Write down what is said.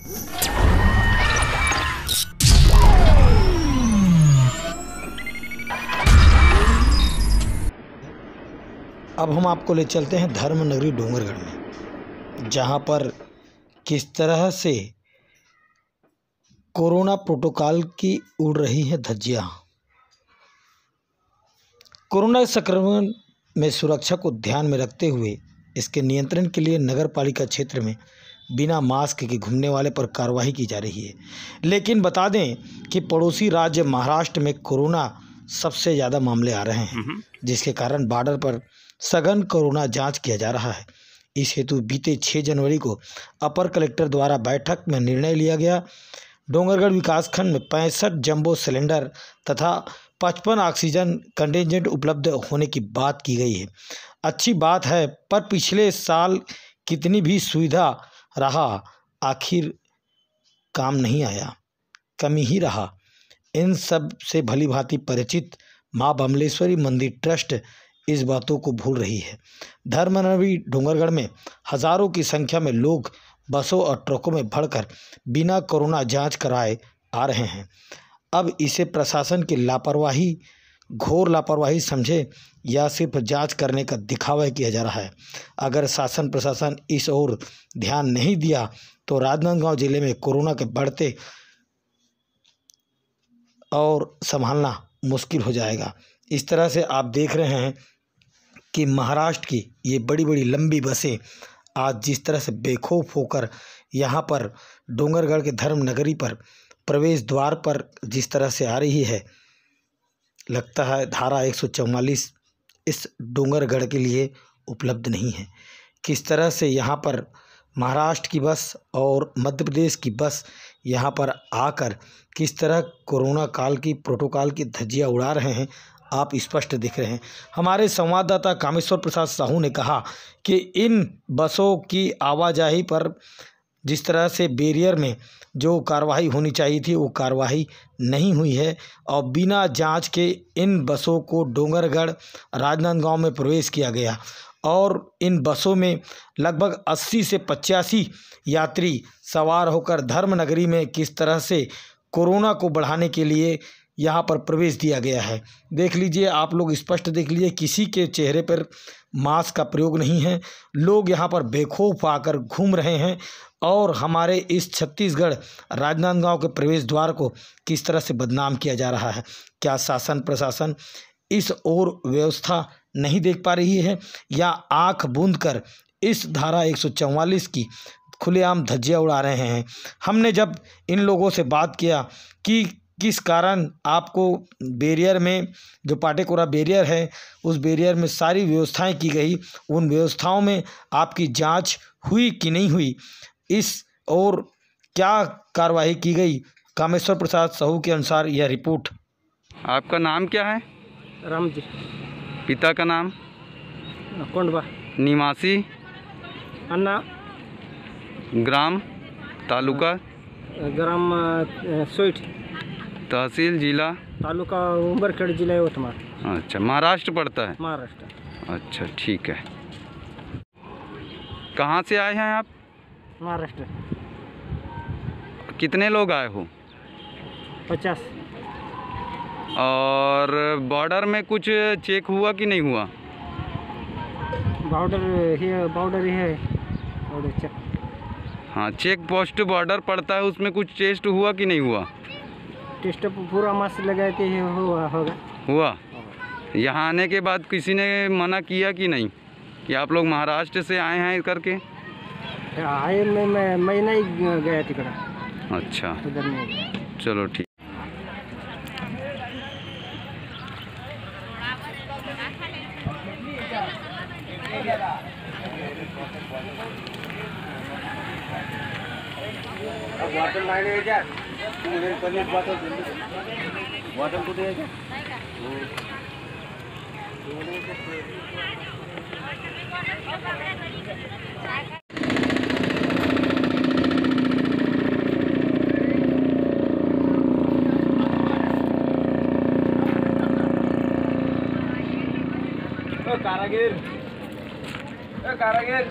अब हम आपको ले चलते हैं धर्म नगरी डोंगरगढ़ में, जहां पर किस तरह से कोरोना प्रोटोकॉल की उड़ रही है धज्जियां। कोरोना संक्रमण में सुरक्षा को ध्यान में रखते हुए इसके नियंत्रण के लिए नगर पालिका क्षेत्र में बिना मास्क के घूमने वाले पर कार्रवाई की जा रही है। लेकिन बता दें कि पड़ोसी राज्य महाराष्ट्र में कोरोना सबसे ज़्यादा मामले आ रहे हैं, जिसके कारण बॉर्डर पर सघन कोरोना जांच किया जा रहा है। इस हेतु बीते 6 जनवरी को अपर कलेक्टर द्वारा बैठक में निर्णय लिया गया। डोंगरगढ़ विकासखंड में 65 जंबो सिलेंडर तथा 55 ऑक्सीजन कंटेंजेंट उपलब्ध होने की बात की गई है। अच्छी बात है, पर पिछले साल कितनी भी सुविधा रहा, आखिर काम नहीं आया, कमी ही रहा। इन सब से भली भांति परिचित माँ बमलेश्वरी मंदिर ट्रस्ट इस बातों को भूल रही है। धर्मनगरी डोंगरगढ़ में हजारों की संख्या में लोग बसों और ट्रकों में भरकर बिना कोरोना जांच कराए आ रहे हैं। अब इसे प्रशासन की लापरवाही, घोर लापरवाही समझे या सिर्फ जांच करने का दिखावा किया जा रहा है। अगर शासन प्रशासन इस ओर ध्यान नहीं दिया तो राजनांदगांव जिले में कोरोना के बढ़ते और संभालना मुश्किल हो जाएगा। इस तरह से आप देख रहे हैं कि महाराष्ट्र की ये बड़ी बड़ी लंबी बसें आज जिस तरह से बेखौफ होकर यहाँ पर डोंगरगढ़ के धर्म नगरी पर प्रवेश द्वार पर जिस तरह से आ रही है, लगता है धारा 144 इस डोंगरगढ़ के लिए उपलब्ध नहीं है। किस तरह से यहाँ पर महाराष्ट्र की बस और मध्य प्रदेश की बस यहाँ पर आकर किस तरह कोरोना काल की प्रोटोकॉल की धज्जियाँ उड़ा रहे हैं, आप स्पष्ट दिख रहे हैं। हमारे संवाददाता कामेश्वर प्रसाद साहू ने कहा कि इन बसों की आवाजाही पर जिस तरह से बैरियर में जो कार्रवाई होनी चाहिए थी वो कार्रवाई नहीं हुई है और बिना जांच के इन बसों को डोंगरगढ़ राजनांदगांव में प्रवेश किया गया और इन बसों में लगभग 80 से 85 यात्री सवार होकर धर्मनगरी में किस तरह से कोरोना को बढ़ाने के लिए यहाँ पर प्रवेश दिया गया है। देख लीजिए, आप लोग स्पष्ट देख लीजिए, किसी के चेहरे पर मास्क का प्रयोग नहीं है। लोग यहाँ पर बेखौफ आकर घूम रहे हैं और हमारे इस छत्तीसगढ़ राजनांदगांव के प्रवेश द्वार को किस तरह से बदनाम किया जा रहा है। क्या शासन प्रशासन इस ओर व्यवस्था नहीं देख पा रही है या आंख बूंद कर इस धारा 144 की खुलेआम धज्जियां उड़ा रहे हैं। हमने जब इन लोगों से बात किया कि किस कारण आपको बैरियर में जो पाटेकोरा बैरियर है उस बैरियर में सारी व्यवस्थाएं की गई, उन व्यवस्थाओं में आपकी जांच हुई कि नहीं हुई, इस और क्या कार्रवाई की गई, कामेश्वर प्रसाद साहू के अनुसार यह रिपोर्ट। आपका नाम क्या है? राम जी। पिता का नाम? कोंडवा। निवासी? अन्ना। ग्राम? तालुका? ग्राम सोइट। तहसील? जिला? तालुका उंबरखेड़, जिला यवतमाळ। अच्छा, महाराष्ट्र पड़ता है? महाराष्ट्र। अच्छा, ठीक है। कहाँ से आए हैं आप? महाराष्ट्र। कितने लोग आए हो? 50। और बॉर्डर में कुछ चेक हुआ कि नहीं हुआ? बॉर्डर ही है, बॉर्डर चेक। हाँ, चेक पोस्ट बॉर्डर पड़ता है, उसमें कुछ टेस्ट हुआ कि नहीं हुआ? टेस्ट पूरा मास्क लगा के होगा। हुआ? यहाँ आने के बाद किसी ने मना किया कि नहीं कि आप लोग महाराष्ट्र से आए हैं करके? आए मैं नहीं गया तिकड़ा। अच्छा, उधर नहीं। चलो ठीक। वाटर लाइन है क्या? वाटर कुछ है क्या? कारागिर, कारागिर।